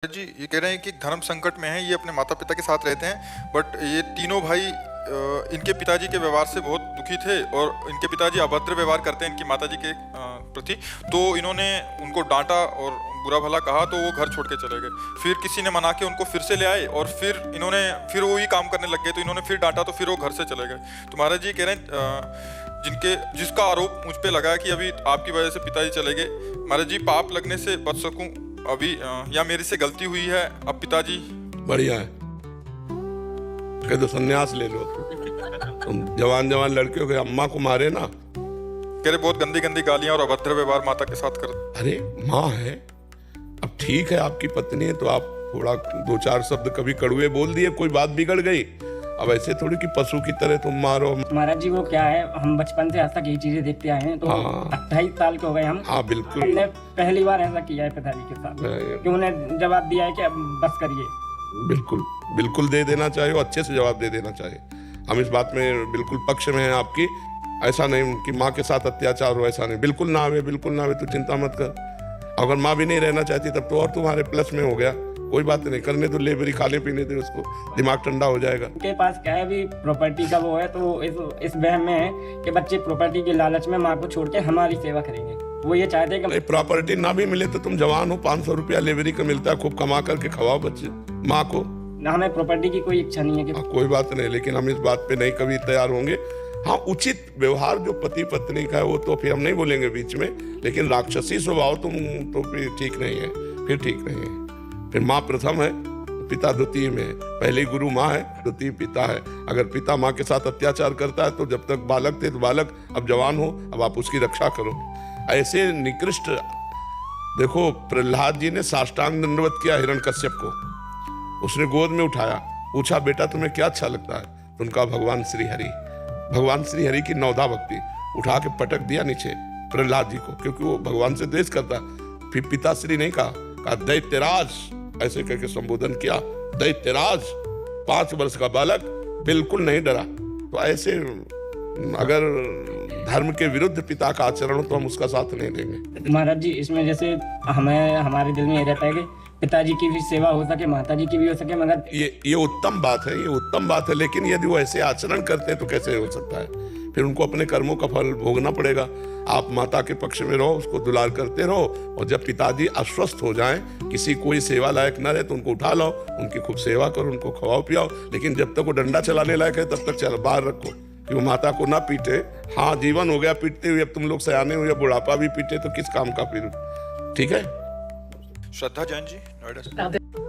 जी ये कह रहे हैं कि धर्म संकट में है, ये अपने माता पिता के साथ रहते हैं, बट ये तीनों भाई इनके पिताजी के व्यवहार से बहुत दुखी थे और इनके पिताजी अभद्र व्यवहार करते हैं इनकी माताजी के प्रति। तो इन्होंने उनको डांटा और बुरा भला कहा, तो वो घर छोड़ के चले गए। फिर किसी ने मना के उनको फिर से ले आए और फिर वो ही काम करने लग गए, तो इन्होंने फिर डांटा, तो फिर वो घर से चले गए। तो महाराज जी कह रहे हैं जिसका आरोप मुझ पे लगा है कि अभी आपकी वजह से पिताजी चले गए, महाराज जी पाप लगने से बच सकूं अभी, या मेरे से गलती हुई है अब पिताजी। बढ़िया है, कह दो संन्यास ले लो। तुम जवान लड़के हो गए, अम्मा को मारे ना। कह रहे बहुत गंदी गंदी गालियां और अभद्र व्यवहार माता के साथ कर। अरे माँ है, अब ठीक है आपकी पत्नी है तो आप थोड़ा दो चार शब्द कभी कड़ुए बोल दिए, कोई बात बिगड़ गई। अब ऐसे थोड़ी कि पशु की तरह तुम मारो। महाराज जी वो क्या है, हम बचपन से आज तक यही चीजें देखते आए हैं, तो 28 साल के हो गए हम। हाँ बिल्कुल, हमने पहली बार ऐसा किया है पिताजी के साथ कि उन्हें जवाब दिया है कि अब बस करिए। बिल्कुल बिल्कुल दे देना चाहिए, अच्छे से जवाब दे देना चाहिए। हम इस बात में बिल्कुल पक्ष में हैं आपकी। ऐसा नहीं कि माँ के साथ अत्याचार हो, ऐसा नहीं, बिल्कुल ना आवे, बिल्कुल ना आवे, तू चिंता मत कर। अगर माँ भी नहीं रहना चाहती तब तो और तुम्हारे प्लस में हो गया, कोई बात नहीं, करने तो लेबरी खाने पीने दे उसको, दिमाग ठंडा हो जाएगा। उनके पास क्या है अभी प्रॉपर्टी का वो है, तो इस वहम में है कि बच्चे प्रॉपर्टी के लालच में माँ को छोड़ के हमारी सेवा करेंगे। वो ये चाहते हैं कि प्रॉपर्टी ना भी मिले तो तुम जवान हो, 500 रुपया लेबरी का मिलता है, खूब कमा करके खवाओ बच्चे माँ को। हमें प्रॉपर्टी की कोई इच्छा नहीं है कि कोई बात नहीं, लेकिन हम इस बात पे नहीं कभी तैयार होंगे। हाँ, उचित व्यवहार जो पति पत्नी का है वो तो फिर हम नहीं बोलेंगे बीच में, लेकिन राक्षसी स्वभाव तुम तो फिर ठीक नहीं है, फिर ठीक नहीं है। फिर माँ प्रथम है, पिता द्वितीय में है। पहले गुरु माँ है, द्वितीय पिता है। अगर पिता माँ के साथ अत्याचार करता है तो जब तक बालक थे तो बालक, अब जवान हो, अब आप उसकी रक्षा करो। ऐसे निकृष्ट, देखो प्रहलाद जी ने साष्टांग दंडवत किया हिरण्यकश्यप को, उसने गोद में उठाया, पूछा बेटा तुम्हें क्या अच्छा लगता है, तो उनका भगवान श्री हरि की नौदा भक्ति, उठा के पटक दिया नीचे प्रहलाद जी को, क्योंकि वो भगवान से द्वेष करता। फिर पिताश्री नहीं कहा दैत्यराज, ऐसे करके संबोधन किया, दैत्यराज। 5 वर्ष का बालक बिल्कुल नहीं डरा। तो ऐसे अगर धर्म के विरुद्ध पिता का आचरण हो तो हम उसका साथ नहीं देंगे। महाराज जी इसमें जैसे हमारे दिल में ये रहता है कि पिताजी की भी सेवा हो सके, माताजी की भी हो सके, मगर ये उत्तम बात है, ये उत्तम बात है। लेकिन यदि वो ऐसे आचरण करते हैं तो कैसे हो सकता है? फिर उनको अपने कर्मों का फल भोगना पड़ेगा। आप माता के पक्ष में रहो, उसको दुलार करते रहो, और जब पिताजी अस्वस्थ हो जाएं, किसी कोई सेवा लायक न रहे तो उनको उठा लाओ, उनकी खूब सेवा करो, उनको खवाओ पियाओ। लेकिन जब तक वो डंडा चलाने लायक है तब तक चलो बाहर रखो, कि वो माता को ना पीटे। हाँ, जीवन हो गया पीटते हुए, अब तुम लोग सयाने हुए, बुढ़ापा भी पीटे तो किस काम का फिर? ठीक है। श्रद्धा जैन जी, नोएडा से।